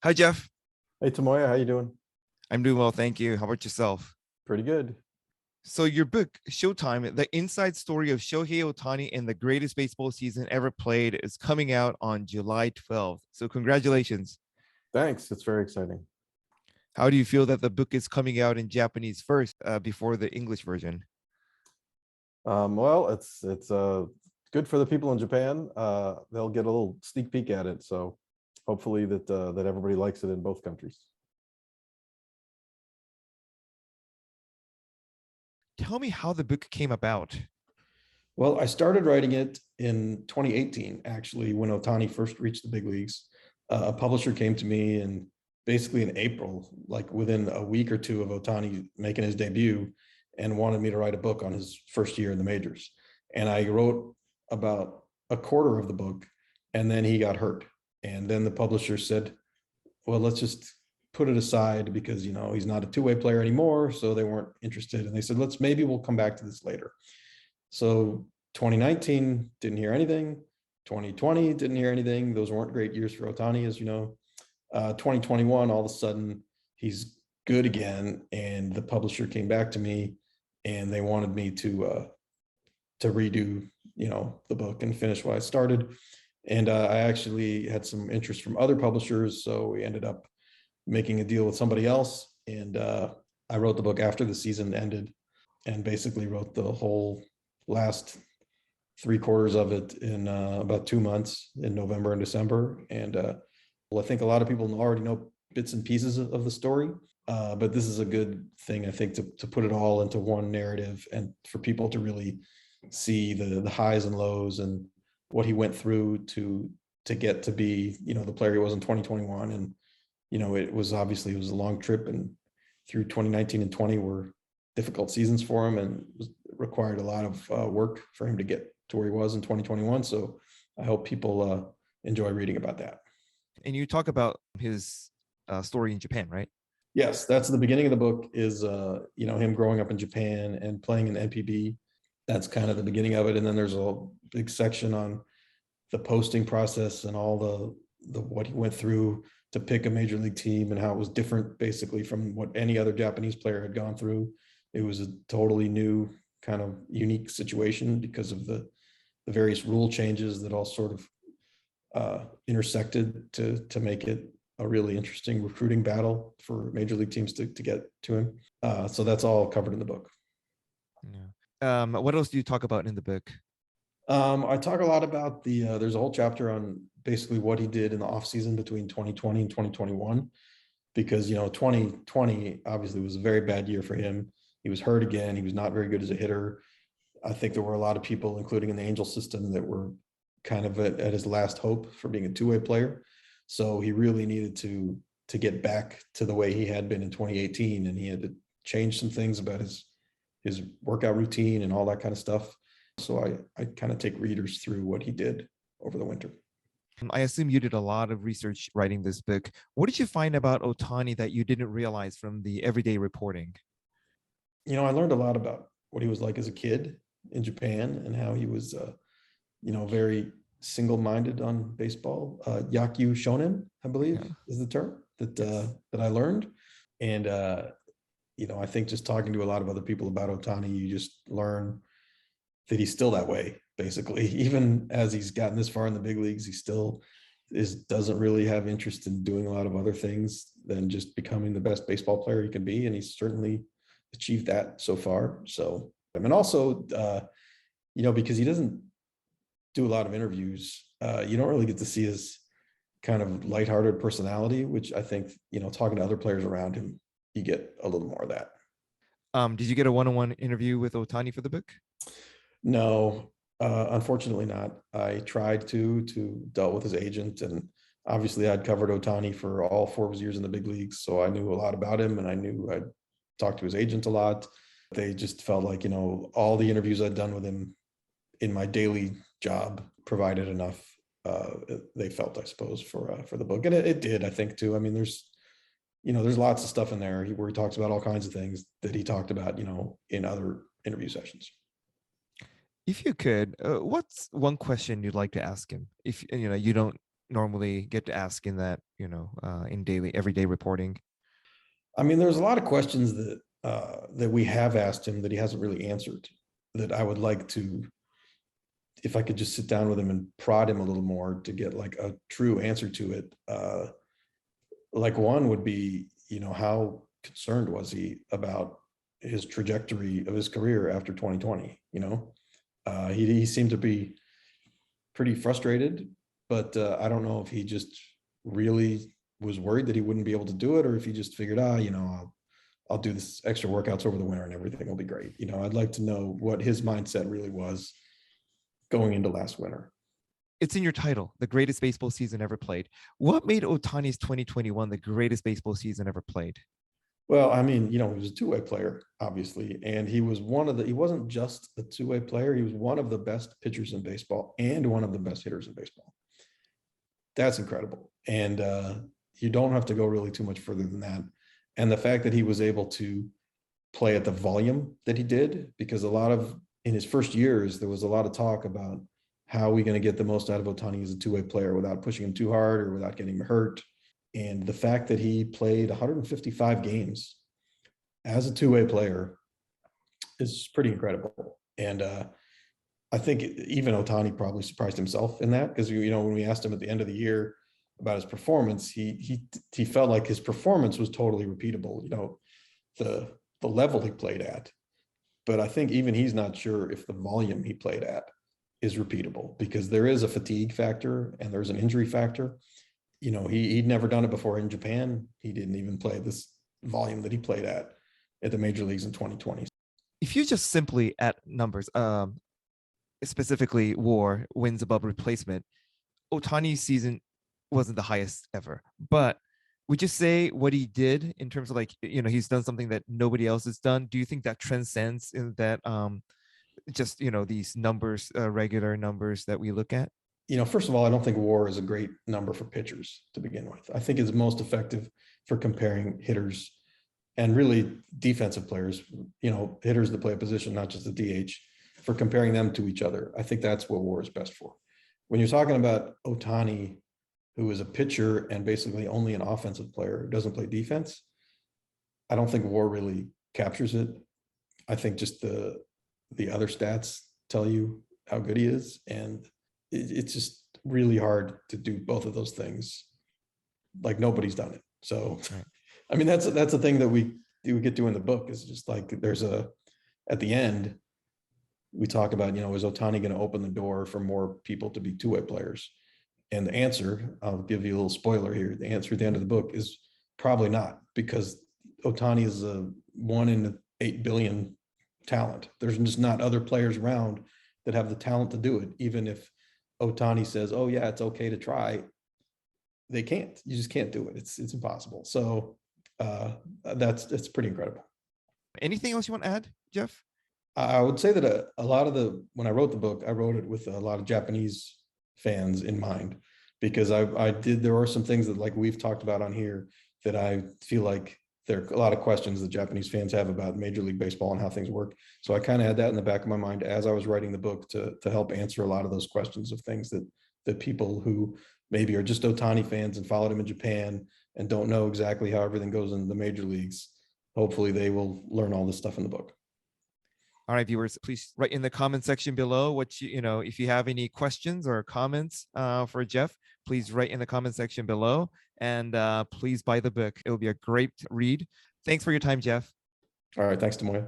Hi, Jeff. Hey, Tamoya, how you doing? I'm doing well, thank you. How about yourself? Pretty good. So your book, Sho-Time, the inside story of Shohei Ohtani and the greatest baseball season ever played, is coming out on July 12th. So congratulations. Thanks. It's very exciting. How do you feel that the book is coming out in Japanese first before the English version? Well, it's good for the people in Japan. They'll get a little sneak peek at it. So hopefully that everybody likes it in both countries. Tell me how the book came about. Well, I started writing it in 2018, actually, when Ohtani first reached the big leagues. A publisher came to me and basically in April, like within a week or two of Ohtani making his debut, and wanted me to write a book on his first year in the majors. And I wrote about a quarter of the book, and then he got hurt. And then the publisher said, well, let's just put it aside because, he's not a two-way player anymore. So they weren't interested. And they said, maybe we'll come back to this later. So 2019, didn't hear anything. 2020, didn't hear anything. Those weren't great years for Ohtani, as you know. 2021, all of a sudden, he's good again. And the publisher came back to me and they wanted me to redo, the book and finish what I started. And I actually had some interest from other publishers. So we ended up making a deal with somebody else. And I wrote the book after the season ended and basically wrote the whole last 3/4 of it in about 2 months in November and December. And I think a lot of people already know bits and pieces of the story, but this is a good thing, I think, to put it all into one narrative and for people to really see the highs and lows and what he went through to get to be, the player he was in 2021. And, it was a long trip, and through 2019 and 20 were difficult seasons for him, and it required a lot of work for him to get to where he was in 2021. So I hope people enjoy reading about that. And you talk about his story in Japan, right? Yes, that's the beginning of the book is, him growing up in Japan and playing in the NPB. That's kind of the beginning of it. And then there's a big section on the posting process and all the what he went through to pick a major league team and how it was different basically from what any other Japanese player had gone through. It was a totally new kind of unique situation because of the various rule changes that all sort of intersected to make it a really interesting recruiting battle for major league teams to get to him. So that's all covered in the book. Yeah. What else do you talk about in the book? I talk a lot about there's a whole chapter on basically what he did in the off season between 2020 and 2021, because, 2020 obviously was a very bad year for him. He was hurt again. He was not very good as a hitter. I think there were a lot of people, including in the Angel system, that were kind of at his last hope for being a two-way player. So he really needed to get back to the way he had been in 2018. And he had to change some things about his workout routine and all that kind of stuff. So I kind of take readers through what he did over the winter. I assume you did a lot of research writing this book. What did you find about Ohtani that you didn't realize from the everyday reporting? I learned a lot about what he was like as a kid in Japan and how he was, very single-minded on baseball. Yakyu shonen, I believe, is the term that I learned. And, I think just talking to a lot of other people about Ohtani, you just learn that he's still that way, basically. Even as he's gotten this far in the big leagues, he still doesn't really have interest in doing a lot of other things than just becoming the best baseball player he can be. And he's certainly achieved that so far. So, and also, because he doesn't do a lot of interviews, you don't really get to see his kind of lighthearted personality, which I think, talking to other players around him, you get a little more of that. Did you get a one-on-one interview with Ohtani for the book? No, unfortunately not. I tried to dealt with his agent, and obviously I'd covered Ohtani for all 4 of his years in the big leagues. So I knew a lot about him, and I knew I'd talked to his agent a lot. They just felt like, all the interviews I'd done with him in my daily job provided enough. They felt, I suppose, for the book. And it did, I think, too. I mean, there's lots of stuff in there where he talks about all kinds of things that he talked about, in other interview sessions. If you could, what's one question you'd like to ask him? If you don't normally get to ask in that, in everyday reporting? I mean, there's a lot of questions that we have asked him that he hasn't really answered, that I would like to, if I could just sit down with him and prod him a little more to get like a true answer to it. Like one would be, how concerned was he about his trajectory of his career after 2020? He seemed to be pretty frustrated, but I don't know if he just really was worried that he wouldn't be able to do it, or if he just figured, I'll do this extra workouts over the winter and everything will be great. I'd like to know what his mindset really was going into last winter. It's in your title, the greatest baseball season ever played. What made Ohtani's 2021 the greatest baseball season ever played? Well, I mean, he was a two-way player, obviously, and he was he wasn't just a two-way player. He was one of the best pitchers in baseball and one of the best hitters in baseball. That's incredible. And you don't have to go really too much further than that. And the fact that he was able to play at the volume that he did, because in his first years, there was a lot of talk about how are we going to get the most out of Ohtani as a two-way player without pushing him too hard or without getting him hurt. And the fact that he played 155 games as a two-way player is pretty incredible. And I think even Ohtani probably surprised himself in that, because, when we asked him at the end of the year about his performance, he felt like his performance was totally repeatable, the level he played at. But I think even he's not sure if the volume he played at is repeatable, because there is a fatigue factor and there's an injury factor. He'd never done it before in Japan. He didn't even play this volume that he played at the major leagues in 2020. If you just simply at numbers, specifically WAR, wins above replacement, Ohtani's season wasn't the highest ever. But would you say what he did in terms of he's done something that nobody else has done? Do you think that transcends in that just, these numbers, regular numbers that we look at? First of all, I don't think WAR is a great number for pitchers to begin with. I think it's most effective for comparing hitters and really defensive players, hitters that play a position, not just the DH, for comparing them to each other. I think that's what WAR is best for. When you're talking about Ohtani, who is a pitcher and basically only an offensive player who doesn't play defense, I don't think WAR really captures it. I think just the other stats tell you how good he is, and it's just really hard to do both of those things. Like nobody's done it. So, right. I mean, that's the thing that we get to in the book, is just like at the end, we talk about, is Ohtani going to open the door for more people to be two-way players? And the answer, I'll give you a little spoiler here. The answer at the end of the book is probably not, because Ohtani is a 1 in 8 billion talent. There's just not other players around that have the talent to do it. Even if Ohtani says, oh yeah, it's okay to try, they can't. You just can't do it. It's impossible. So that's pretty incredible. Anything else you want to add, Jeff? I would say that a lot of when I wrote the book, I wrote it with a lot of Japanese fans in mind, because there are some things that, like we've talked about on here, that I feel like there are a lot of questions that Japanese fans have about Major League Baseball and how things work. So I kind of had that in the back of my mind as I was writing the book to help answer a lot of those questions of things that people who maybe are just Ohtani fans and followed him in Japan and don't know exactly how everything goes in the major leagues, hopefully they will learn all this stuff in the book. All right, viewers, please write in the comment section below what if you have any questions or comments for Jeff, please write in the comment section below, and please buy the book. It will be a great read. Thanks for your time, Jeff. All right, thanks, Tomoya.